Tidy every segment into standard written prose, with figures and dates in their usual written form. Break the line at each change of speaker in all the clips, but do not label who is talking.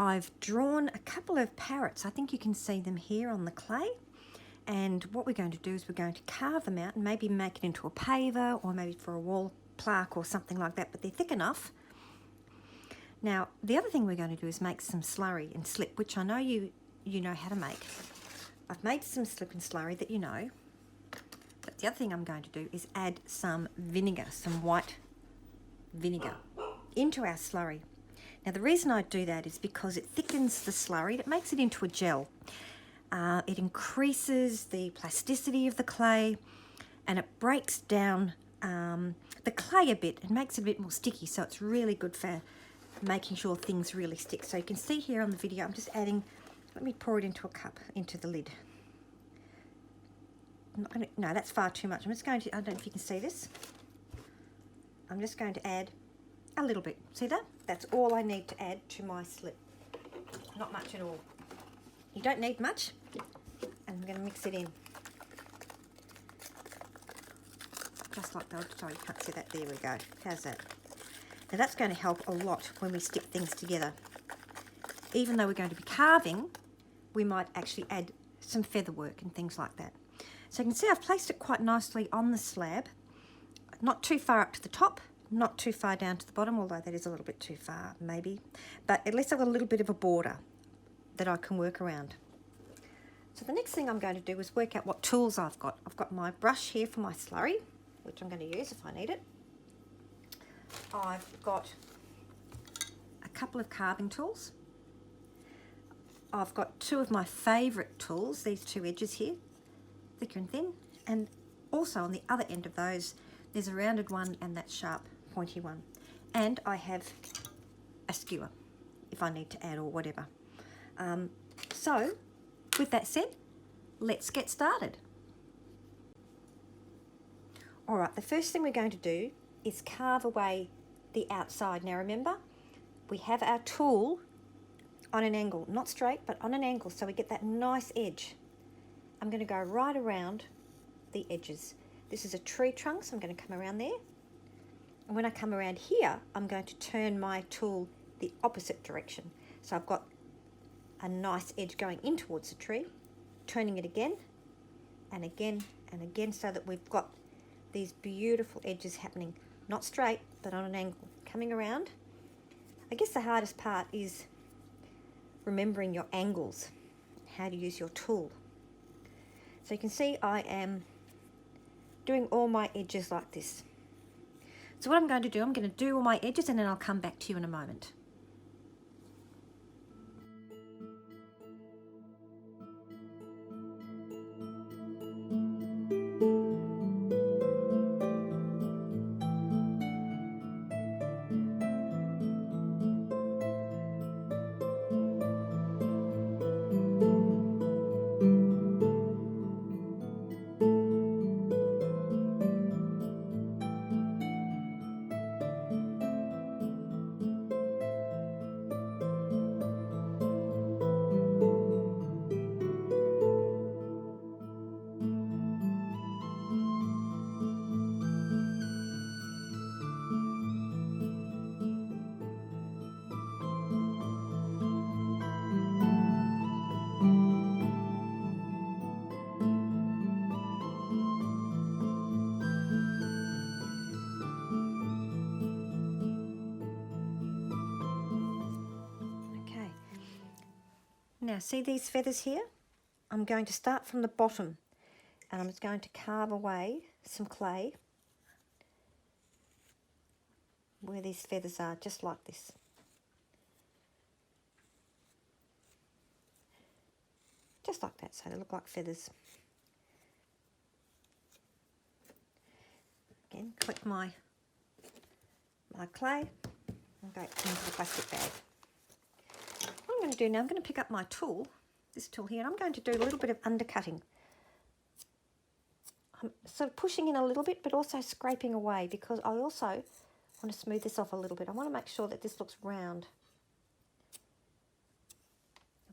I've drawn a couple of parrots. I think you can see them here on the clay. And what we're going to do is we're going to carve them out and maybe make it into a paver or maybe for a wall plaque or something like that, but they're thick enough. Now, the other thing we're going to do is make some slurry and slip, which I know you know how to make. I've made some slip and slurry that you know. But the other thing I'm going to do is add some vinegar, some white vinegar, into our slurry. Now, the reason I do that is because it thickens the slurry. It makes it into a gel. It increases the plasticity of the clay, and it breaks down the clay a bit and makes it a bit more sticky. So it's really good for making sure things really stick. So you can see here on the video, I'm just adding, let me pour it into a cup, into the lid. No, that's far too much. I'm just going to, I don't know if you can see this. I'm just going to add a little bit. See that? That's all I need to add to my slip. Not much at all. You don't need much. And I'm going to mix it in. Just like that. Sorry, you can't see that. There we go. How's that? Now that's going to help a lot when we stick things together. Even though we're going to be carving, we might actually add some feather work and things like that. So you can see I've placed it quite nicely on the slab. Not too far up to the top, not too far down to the bottom, although that is a little bit too far, maybe. But at least I've got a little bit of a border that I can work around. So the next thing I'm going to do is work out what tools I've got. I've got my brush here for my slurry, which I'm going to use if I need it. I've got a couple of carving tools. I've got two of my favourite tools, these two edges here, thicker and thin, and also on the other end of those there's a rounded one and that sharp pointy one. And I have a skewer if I need to add or whatever. So with that said, let's get started. Alright, the first thing we're going to do is carve away the outside. Now remember, we have our tool on an angle, not straight, but on an angle, so we get that nice edge. I'm going to go right around the edges. This is a tree trunk, so I'm going to come around there. And when I come around here, I'm going to turn my tool the opposite direction. So I've got a nice edge going in towards the tree, turning it again and again and again, so that we've got these beautiful edges happening, not straight, but on an angle, coming around. I guess the hardest part is remembering your angles, how to use your tool. So you can see I am doing all my edges like this. So what I'm going to do, I'm going to do all my edges and then I'll come back to you in a moment. Now see these feathers here? I'm going to start from the bottom and I'm just going to carve away some clay where these feathers are, just like this. Just like that, so they look like feathers. Again, collect my clay and go into the plastic bag. What I'm going to do now, I'm going to pick up my tool, this tool here, and I'm going to do a little bit of undercutting. I'm sort of pushing in a little bit, but also scraping away, because I also want to smooth this off a little bit. I want to make sure that this looks round.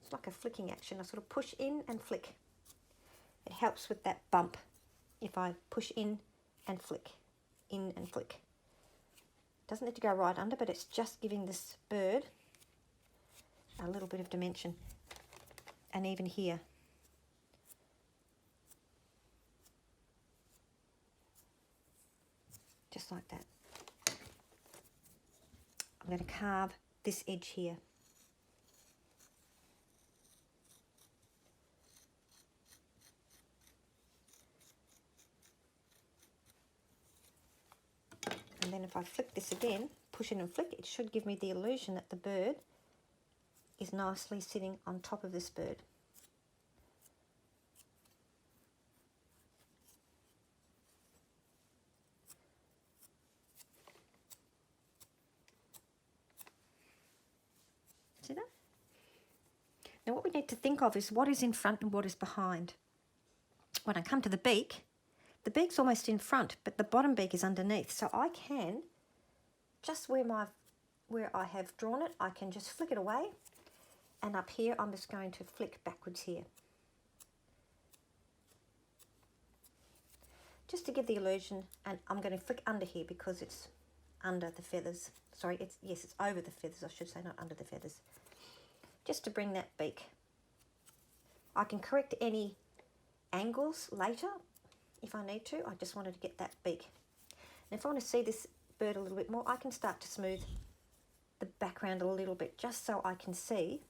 It's like a flicking action. I sort of push in and flick. It helps with that bump if I push in and flick, in and flick. Doesn't need to go right under, but it's just giving this bird a little bit of dimension. And even here. Just like that. I'm going to carve this edge here. And then if I flick this again, push it and flick, it should give me the illusion that the bird is nicely sitting on top of this bird. See that? Now what we need to think of is what is in front and what is behind. When I come to the beak's almost in front, but the bottom beak is underneath. So I can, just where I have drawn it, I can just flick it away. And up here, I'm just going to flick backwards here. Just to give the illusion, and I'm going to flick under here because it's under the feathers. Sorry, yes, it's over the feathers, I should say, not under the feathers. Just to bring that beak. I can correct any angles later if I need to. I just wanted to get that beak. And if I want to see this bird a little bit more, I can start to smooth the background a little bit just so I can see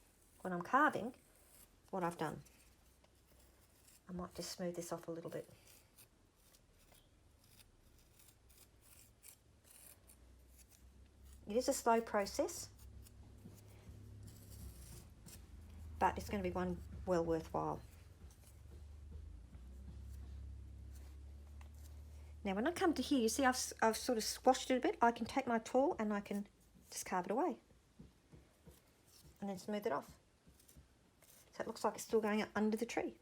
when I'm carving what I've done. I might just smooth this off a little bit. It is a slow process, but it's going to be one well worthwhile. Now when I come to here, you see I've sort of squashed it a bit. I can take my tool and I can just carve it away and then smooth it off. So it looks like it's still going up under the tree.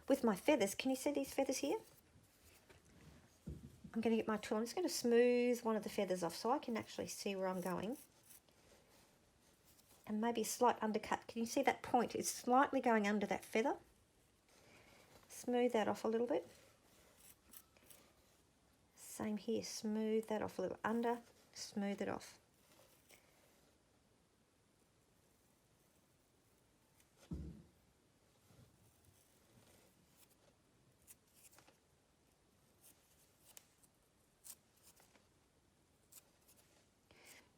With my feathers, can you see these feathers here? I'm going to get my tool. I'm just going to smooth one of the feathers off so I can actually see where I'm going. And maybe a slight undercut. Can you see that point? It's slightly going under that feather. Smooth that off a little bit. Same here, smooth that off a little under, smooth it off.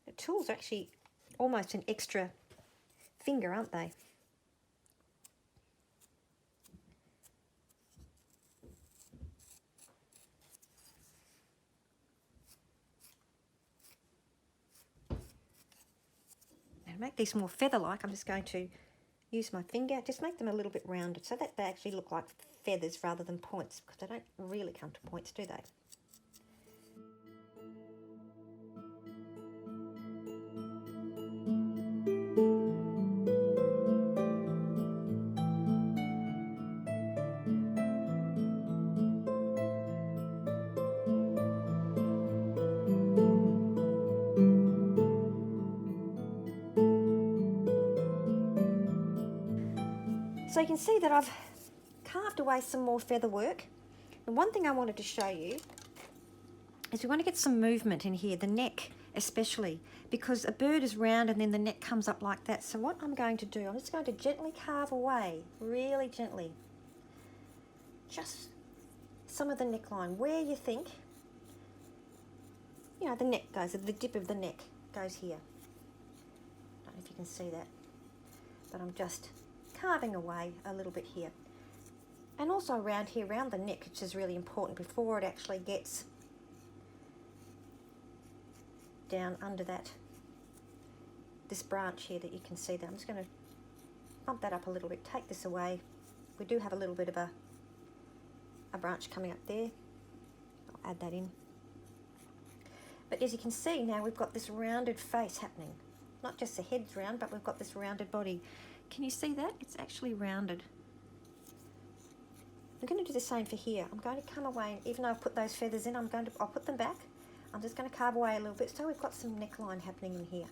The tools are actually almost an extra finger, aren't they? To make these more feather-like, I'm just going to use my finger, just make them a little bit rounded so that they actually look like feathers rather than points, because they don't really come to points, do they? So you can see that I've carved away some more feather work. And one thing I wanted to show you is we want to get some movement in here, the neck especially, because a bird is round and then the neck comes up like that. So what I'm going to do, I'm just going to gently carve away, really gently, just some of the neckline, where you think, you know, the neck goes, the dip of the neck goes here. I don't know if you can see that, but I'm just carving away a little bit here. And also around here, around the neck, which is really important before it actually gets down under this branch here that you can see there. I'm just going to bump that up a little bit, take this away. We do have a little bit of a branch coming up there. I'll add that in. But as you can see now, we've got this rounded face happening. Not just the head's round, but we've got this rounded body. Can you see that? It's actually rounded. I'm going to do the same for here. I'm going to come away, and even though I've put those feathers in, I'll put them back. I'm just going to carve away a little bit so we've got some neckline happening in here.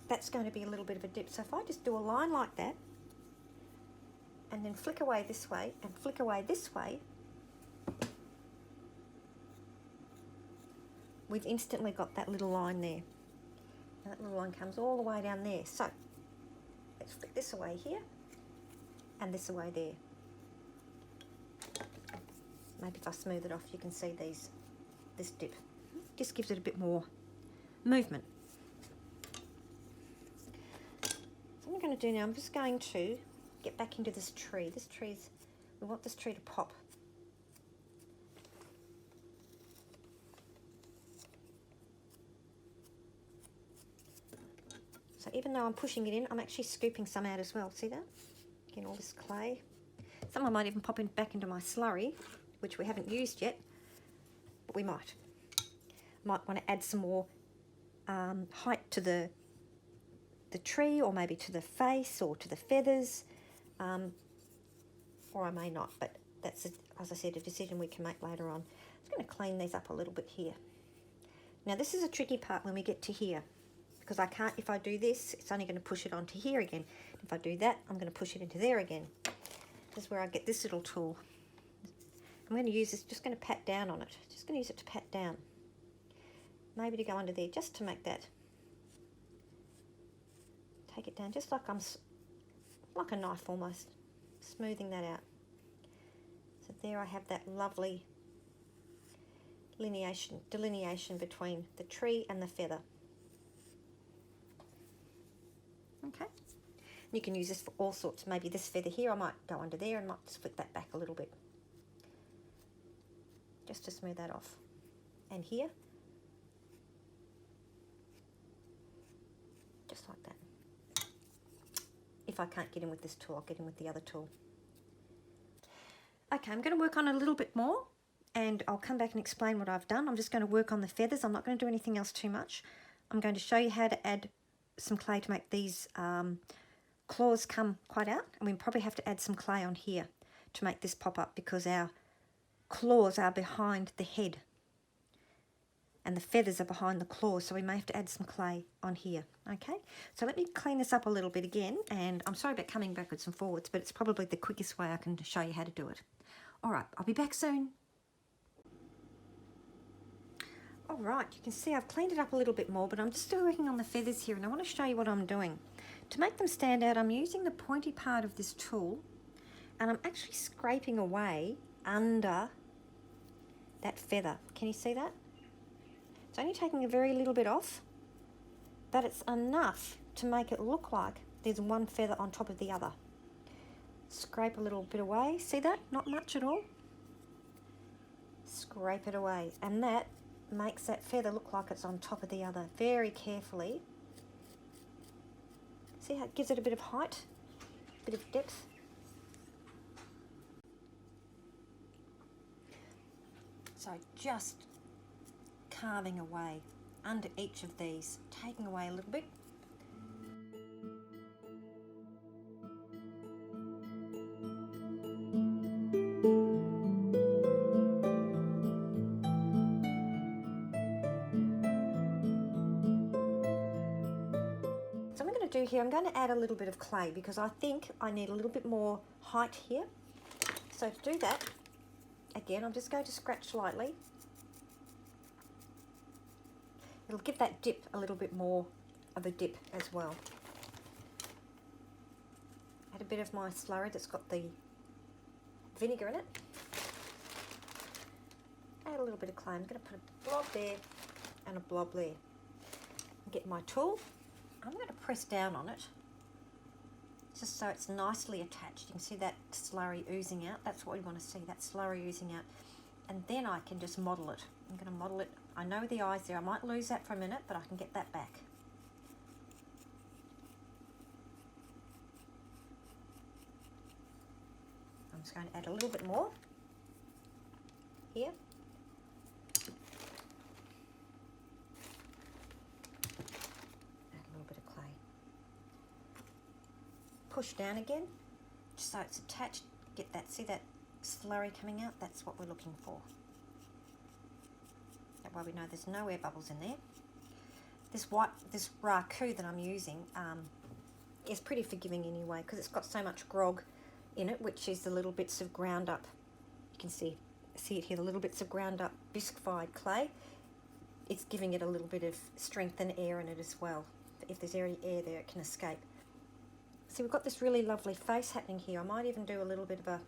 That's going to be a little bit of a dip. So if I just do a line like that, and then flick away this way, and flick away this way, we've instantly got that little line there. And that little one comes all the way down there. So let's flick this away here and this away there. Maybe if I smooth it off, you can see this dip. Just gives it a bit more movement. So what I'm going to do now, I'm just going to get back into this tree. We want this tree to pop. So even though I'm pushing it in, I'm actually scooping some out as well. See that? Again, all this clay. Some I might even pop back into my slurry, which we haven't used yet, but we might. Might want to add some more height to the tree, or maybe to the face or to the feathers, or I may not, but that's, as I said, a decision we can make later on. I'm just going to clean these up a little bit here. Now this is a tricky part when we get to here, because I can't, if I do this, it's only going to push it onto here again. If I do that, I'm going to push it into there again. This is where I get this little tool. I'm going to use this, just going to pat down on it. Just going to use it to pat down. Maybe to go under there, just to make that. Take it down, just like like a knife almost. Smoothing that out. So there I have that lovely delineation between the tree and the feather. Okay. You can use this for all sorts. Maybe this feather here, I might go under there and might just flick that back a little bit. Just to smooth that off. And here. Just like that. If I can't get in with this tool, I'll get in with the other tool. Okay, I'm going to work on it a little bit more, and I'll come back and explain what I've done. I'm just going to work on the feathers. I'm not going to do anything else too much. I'm going to show you how to add some clay to make these claws come quite out, and we probably have to add some clay on here to make this pop up, because our claws are behind the head and the feathers are behind the claws, so we may have to add some clay on here. Okay, so let me clean this up a little bit again, and I'm sorry about coming backwards and forwards, but it's probably the quickest way I can show you how to do it. All right, I'll be back soon. All right, you can see I've cleaned it up a little bit more, but I'm just still working on the feathers here, and I want to show you what I'm doing. To make them stand out, I'm using the pointy part of this tool, and I'm actually scraping away under that feather. Can you see that? It's only taking a very little bit off, but it's enough to make it look like there's one feather on top of the other. Scrape a little bit away. See that? Not much at all. Scrape it away, and that makes that feather look like it's on top of the other. Very carefully. See how it gives it a bit of height, a bit of depth. So just carving away under each of these, taking away a little bit. So I'm going to do here, I'm going to add a little bit of clay, because I think I need a little bit more height here. So to do that, again, I'm just going to scratch lightly. It'll give that dip a little bit more of a dip as well. Add a bit of my slurry that's got the vinegar in it. Add a little bit of clay. I'm going to put a blob there and a blob there. Get my tool. I'm going to press down on it just so it's nicely attached. You can see that slurry oozing out. That's what we want to see, that slurry oozing out. And then I can just model it. I'm going to model it. I know the eyes there. I might lose that for a minute, but I can get that back. I'm just going to add a little bit more here. Add a little bit of clay. Push down again, just so it's attached. Get that, see that slurry coming out? That's what we're looking for. That way we know there's no air bubbles in there. This raku that I'm using is pretty forgiving anyway, because it's got so much grog in it, which is the little bits of ground up. You can see it here, the little bits of ground up bisquified clay. it's giving it a little bit of strength and air in it as well. If there's any air there, it can escape. See, we've got this really lovely face happening here. I might even do a little bit of a...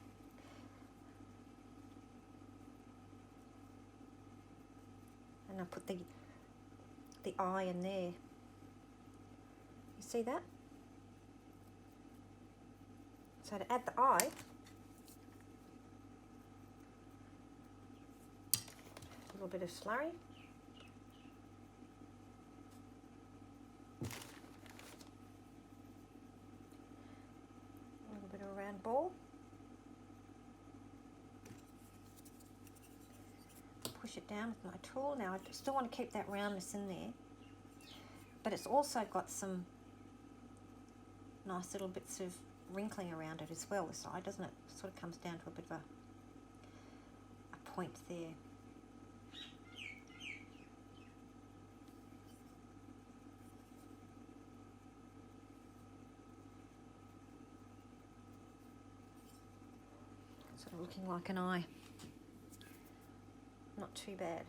And I'll put the eye in there. You see that? So to add the eye, a little bit of slurry. A little bit of a round ball. Push it down with my tool. Now I still want to keep that roundness in there, but it's also got some nice little bits of wrinkling around it as well, the side, doesn't it? It sort of comes down to a bit of a point there. Sort of looking like an eye. Not too bad.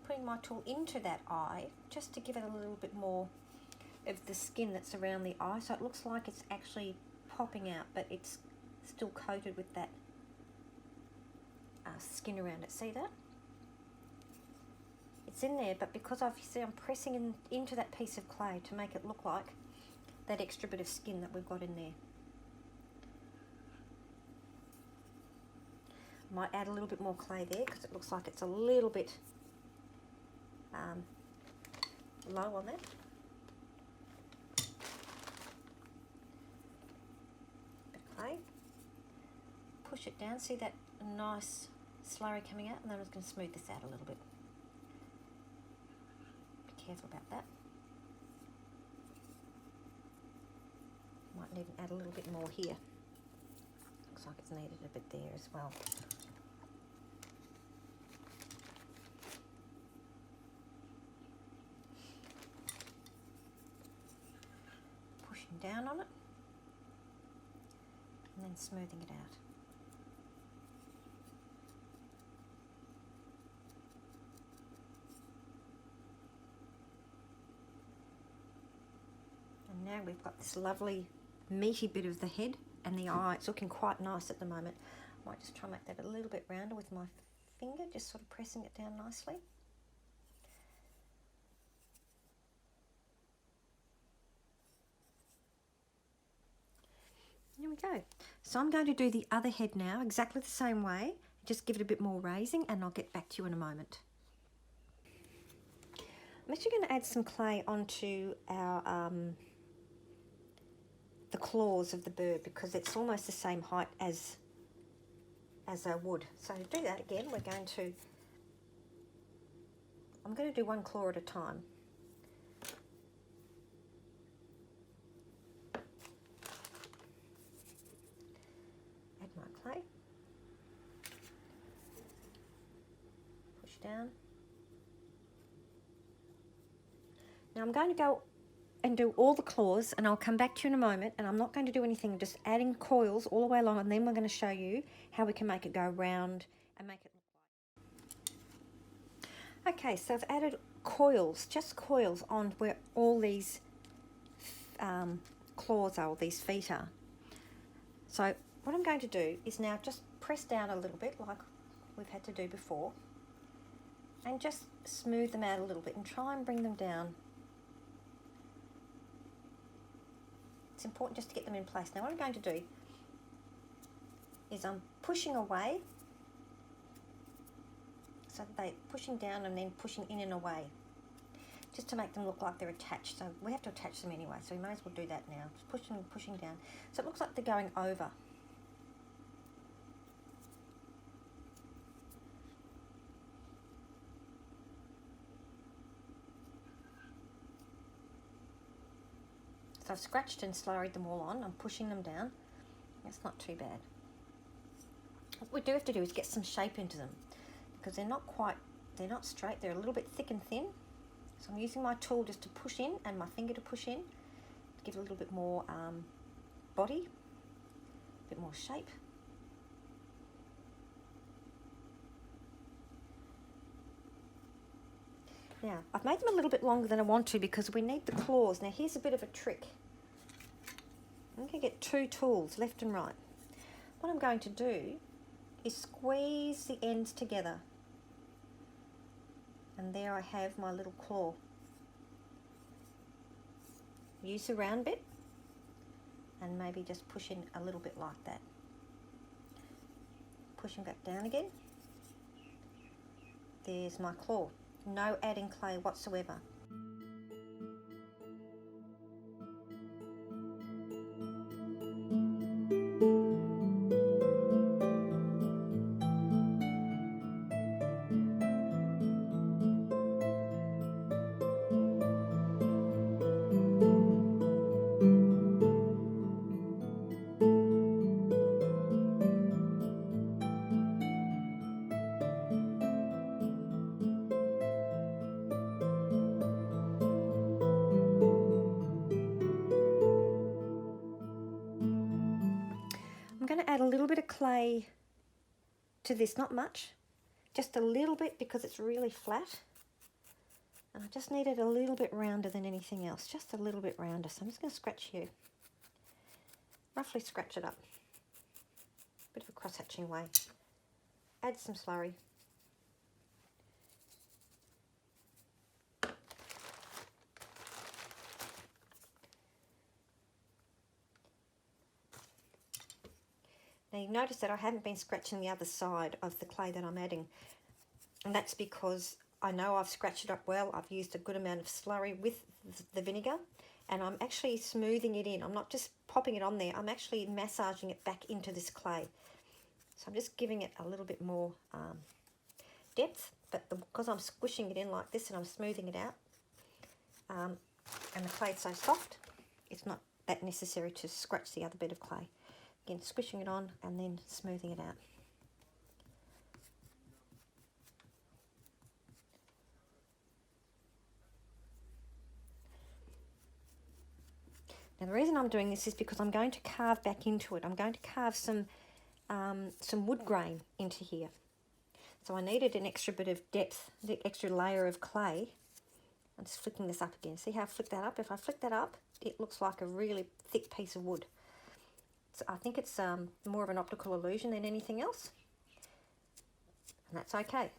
Putting my tool into that eye just to give it a little bit more of the skin that's around the eye, so it looks like it's actually popping out, but it's still coated with that skin around it. See that? It's in there, but because I'm pressing into that piece of clay to make it look like that extra bit of skin that we've got in there. Might add a little bit more clay there because it looks like it's a little bit low on that. Bit of clay. Push it down. See that nice slurry coming out? And then I'm just going to smooth this out a little bit. Be careful about that. Might even add a little bit more here. Looks like it's needed a bit there as well. Down on it and then smoothing it out. And now we've got this lovely meaty bit of the head and the eye. It's looking quite nice at the moment. I might just try and make that a little bit rounder with my finger, just sort of pressing it down nicely. Here we go. So I'm going to do the other head now, exactly the same way. Just give it a bit more raising and I'll get back to you in a moment. I'm actually going to add some clay onto our the claws of the bird because it's almost the same height as our wood. So to do that again, I'm going to do one claw at a time. Clay. Push down. Now I'm going to go and do all the claws and I'll come back to you in a moment, and I'm not going to do anything, I'm just adding coils all the way along, and then we're going to show you how we can make it go round and make it look like. Okay, so I've added coils, just coils on where all these claws are, all these feet are. So what I'm going to do is now just press down a little bit like we've had to do before and just smooth them out a little bit and try and bring them down. It's important just to get them in place. Now what I'm going to do is I'm pushing away, so they're pushing down and then pushing in and away, just to make them look like they're attached. So we have to attach them anyway, so we may as well do that now. Just pushing down. So it looks like they're going over. So I've scratched and slurried them all on. I'm pushing them down. That's not too bad. What we do have to do is get some shape into them because they're not straight. They're a little bit thick and thin. So I'm using my tool just to push in and my finger to push in to give it a little bit more body, a bit more shape. Now, I've made them a little bit longer than I want to because we need the claws. Now, here's a bit of a trick. I'm going to get 2 tools, left and right. What I'm going to do is squeeze the ends together. And there I have my little claw. Use the round bit and maybe just push in a little bit like that. Pushing back down again. There's my claw. No adding clay whatsoever. I'm going to add a little bit of clay to this, not much, just a little bit because it's really flat. And I just need it a little bit rounder than anything else, just a little bit rounder. So I'm just going to scratch here, roughly scratch it up, bit of a cross-hatching way. Add some slurry. Now you notice that I haven't been scratching the other side of the clay that I'm adding, and that's because I know I've scratched it up well. I've used a good amount of slurry with the vinegar, and I'm actually smoothing it in. I'm not just popping it on there, I'm actually massaging it back into this clay. So I'm just giving it a little bit more depth, but because I'm squishing it in like this and I'm smoothing it out, and the clay's so soft, it's not that necessary to scratch the other bit of clay. Again, squishing it on and then smoothing it out. Now the reason I'm doing this is because I'm going to carve back into it. I'm going to carve some wood grain into here. So I needed an extra bit of depth, the extra layer of clay. I'm just flicking this up again. See how I flick that up? If I flick that up, it looks like a really thick piece of wood. So I think it's more of an optical illusion than anything else. And that's okay.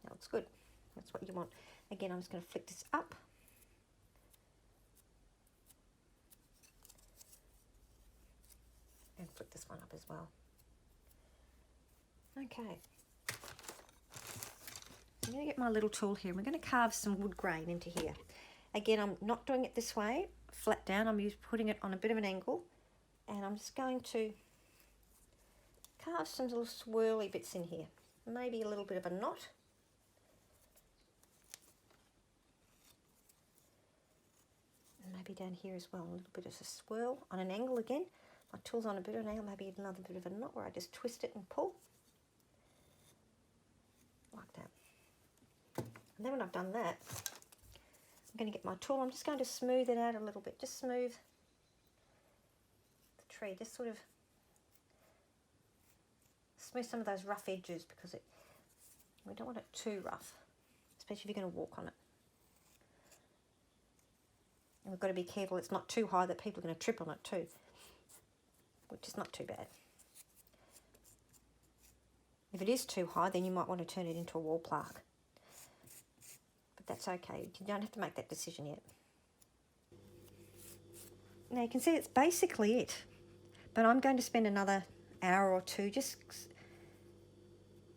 That looks good. That's what you want. Again, I'm just going to flick this up. And flick this one up as well. Okay. I'm going to get my little tool here. We're going to carve some wood grain into here. Again, I'm not doing it this way, flat down. I'm putting it on a bit of an angle. And I'm just going to carve some little swirly bits in here. Maybe a little bit of a knot. And maybe down here as well, a little bit of a swirl on an angle again. My tool's on a bit of an angle, maybe another bit of a knot where I just twist it and pull. Like that. And then when I've done that, I'm going to get my tool. I'm just going to smooth it out a little bit. Just smooth the tree. Just sort of smooth some of those rough edges because we don't want it too rough, especially if you're going to walk on it. And we've got to be careful it's not too high that people are going to trip on it too, which is not too bad. If it is too high, then you might want to turn it into a wall plaque. But that's okay. You don't have to make that decision yet. Now you can see it's basically it. But I'm going to spend another hour or two just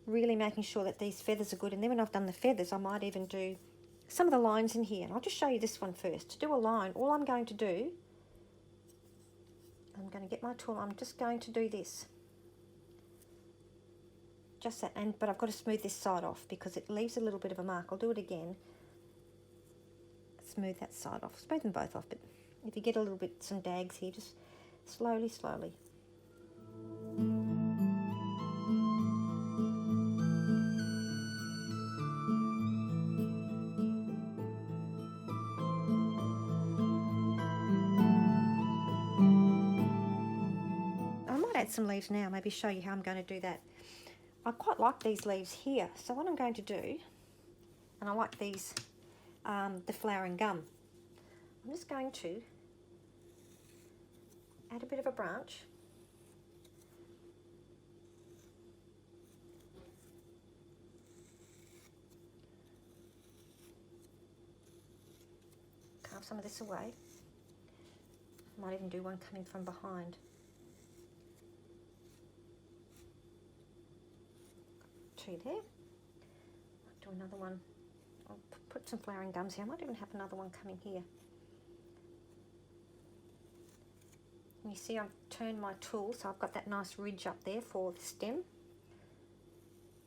really making sure that these feathers are good. And then when I've done the feathers, I might even do some of the lines in here. And I'll just show you this one first. To do a line, all I'm going to do, I'm going to get my tool, I'm just going to do this. Just that, but I've got to smooth this side off because it leaves a little bit of a mark. I'll do it again. Smooth that side off. Smooth them both off, but if you get a little bit, some dags here, just slowly, slowly. I might add some leaves now, maybe show you how I'm going to do that. I quite like these leaves here, so what I'm going to do, and I like these the flour and gum. I'm just going to add a bit of a branch. Carve some of this away. Might even do one coming from behind. Two there. Might do another one. I'll put some flour and gums here. I might even have another one coming here. And you see I've turned my tool, so I've got that nice ridge up there for the stem.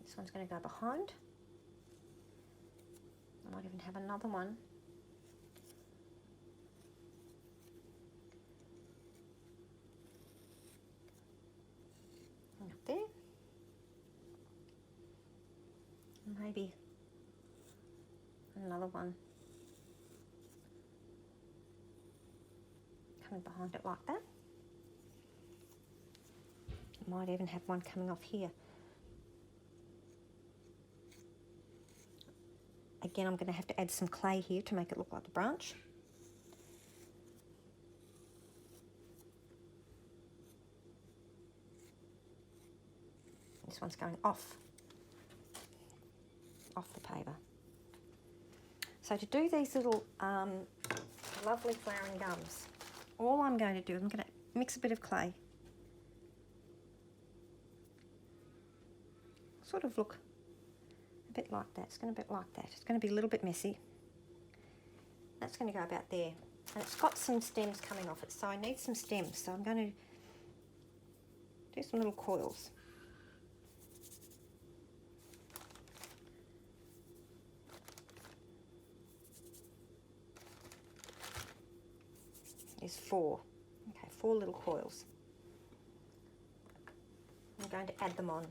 This one's going to go behind. I might even have another one. Up there. And maybe another one coming behind it like that. Might even have one coming off here. Again, I'm going to have to add some clay here to make it look like a branch. This one's going off the paper. So to do these little lovely flour and gums, all I'm going to do, I'm going to mix a bit of clay. Sort of look a bit like that. It's going to be a bit like that. It's going to be a little bit messy. That's going to go about there. And it's got some stems coming off it, so I need some stems. So I'm going to do some little coils. There's 4. Okay, 4 little coils. I'm going to add them on.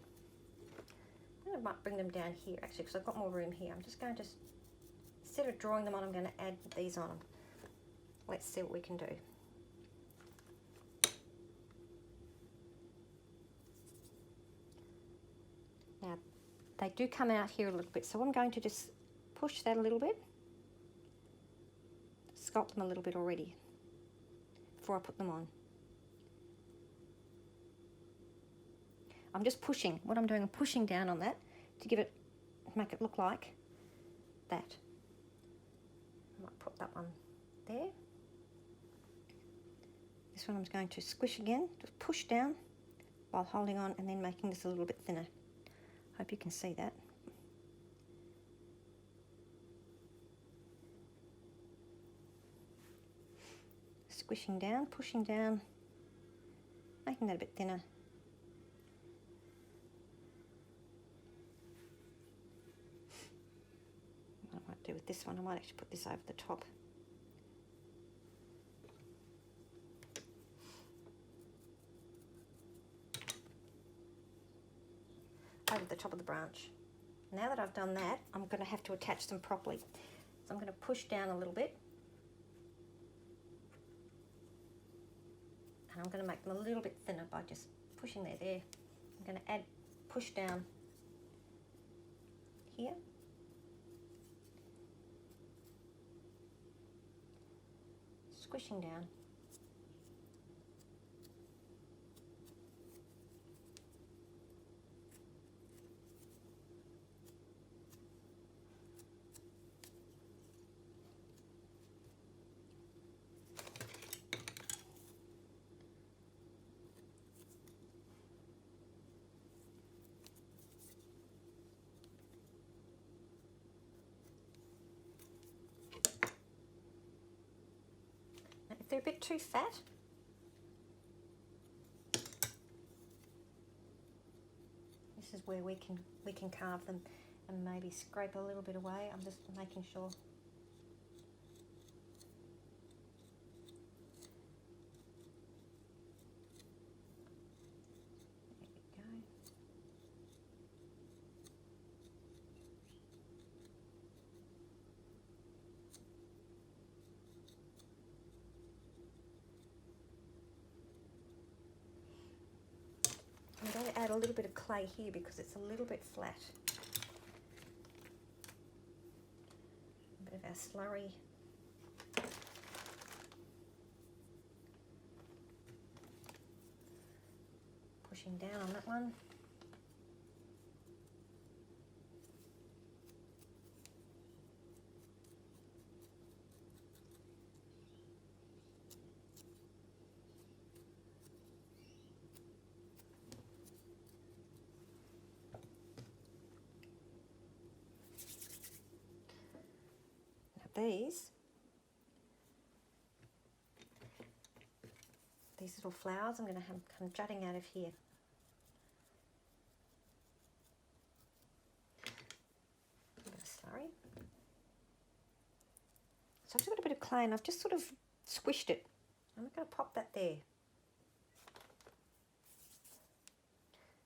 I might bring them down here actually because I've got more room here. I'm just going to, instead of drawing them on, I'm going to add these on them. Let's see what we can do. Now, they do come out here a little bit, so I'm going to just push that a little bit. Sculpt them a little bit already before I put them on. I'm just pushing. What I'm doing, I'm pushing down on that to give it, make it look like that. I might put that one there. This one I'm going to squish again, just push down while holding on and then making this a little bit thinner. Hope you can see that. Squishing down, pushing down, making that a bit thinner. What I might do with this one, I might actually put this over the top. Over the top of the branch. Now that I've done that, I'm going to have to attach them properly. So I'm going to push down a little bit. And I'm going to make them a little bit thinner by just pushing there. I'm going to push down here. Squishing down. If they're a bit too fat, this is where we can carve them and maybe scrape a little bit away. I'm just making sure. There we go. I'm going to add a little bit of clay here because it's a little bit flat. A bit of our slurry. Pushing down on that one. These little flowers I'm going to have come jutting out of here. A bit of slurry. So I've just got a bit of clay and I've just sort of squished it. I'm not going to pop that there.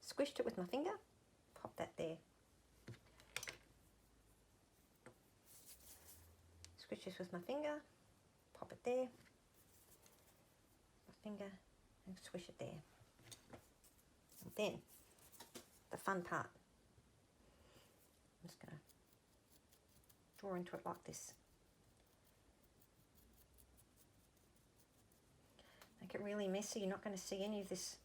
Squished it with my finger, pop that there. Squish this with my finger, pop it there. My finger and squish it there. And then the fun part. I'm just going to draw into it like this. Make it really messy. You're not going to see any of this.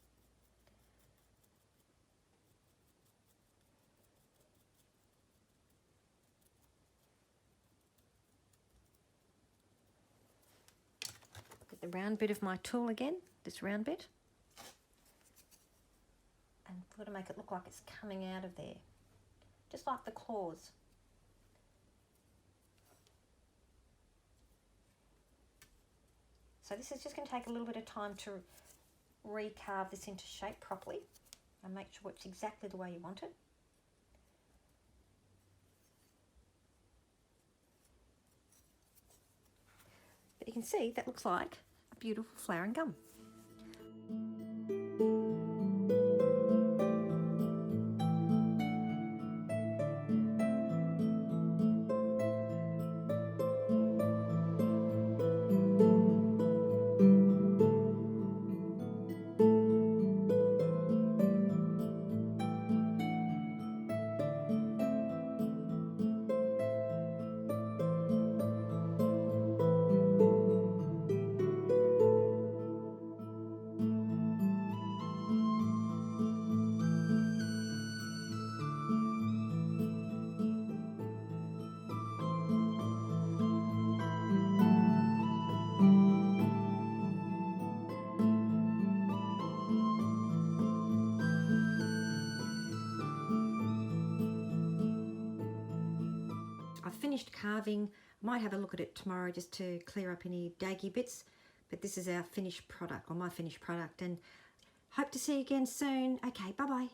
Get the round bit of my tool again, this round bit. And sort of make it look like it's coming out of there. Just like the claws. So this is just going to take a little bit of time to recarve this into shape properly and make sure it's exactly the way you want it. But you can see that looks like a beautiful flower and gum. I've finished carving. I might have a look at it tomorrow just to clear up any daggy bits, but this is our finished product, or my finished product, and hope to see you again soon. Okay, bye bye.